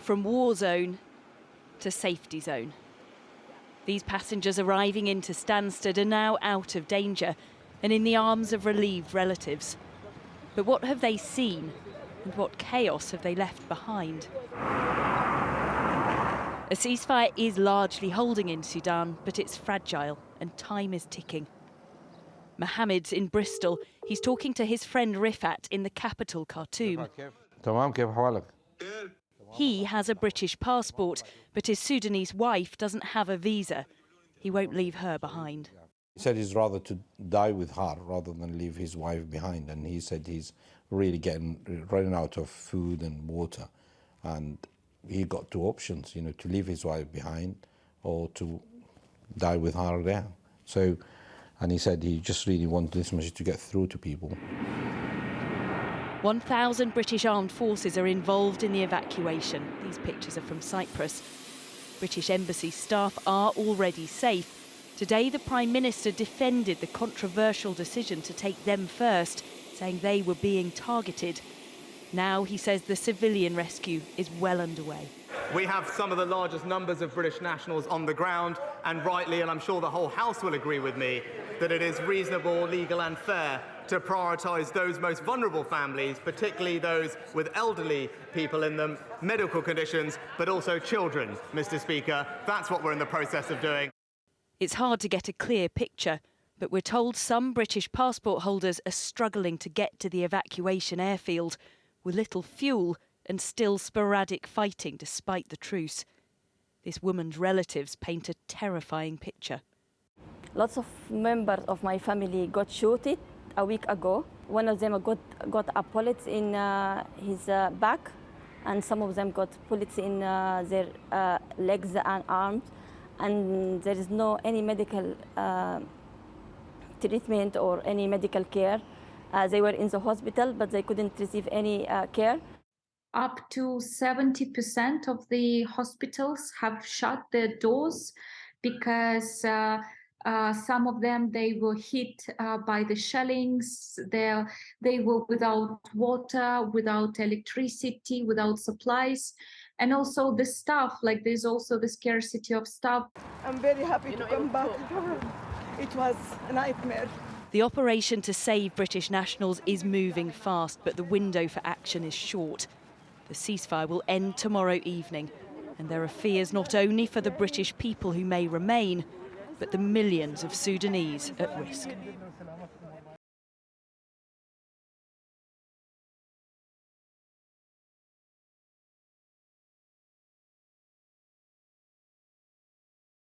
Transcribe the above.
From war zone to safety zone. These passengers arriving into Stansted are now out of danger and in the arms of relieved relatives. But what have they seen and what chaos have they left behind? A ceasefire is largely holding in Sudan, but it's fragile and time is ticking. Mohammed's in Bristol. He's talking to his friend Rifat in the capital, Khartoum. He has a British passport, but his Sudanese wife doesn't have a visa. He won't leave her behind. He said he's rather to die with her rather than leave his wife behind. And he said he's really running out of food and water. And he got two options, to leave his wife behind or to die with her there. And he said he just really wanted this message to get through to people. 1,000 British armed forces are involved in the evacuation. These pictures are from Cyprus. British embassy staff are already safe. Today, the Prime Minister defended the controversial decision to take them first, saying they were being targeted. Now he says the civilian rescue is well underway. We have some of the largest numbers of British nationals on the ground, and rightly, and I'm sure the whole House will agree with me, that it is reasonable, legal and fair to prioritise those most vulnerable families, particularly those with elderly people in them, medical conditions, but also children, Mr. Speaker. That's what we're in the process of doing. It's hard to get a clear picture, but we're told some British passport holders are struggling to get to the evacuation airfield with little fuel and still sporadic fighting despite the truce. This woman's relatives paint a terrifying picture. Lots of members of my family got shot a week ago. One of them got a bullet in his back, and some of them got bullets in their legs and arms. And there is no any medical treatment or any medical care. They were in the hospital, but they couldn't receive any care. Up to 70% of the hospitals have shut their doors because some of them, they were hit by the shellings. They were without water, without electricity, without supplies. And also the staff, like there's also the scarcity of staff. I'm very happy to come back. It was a nightmare. The operation to save British nationals is moving fast, but the window for action is short. The ceasefire will end tomorrow evening, and there are fears not only for the British people who may remain, but the millions of Sudanese at risk.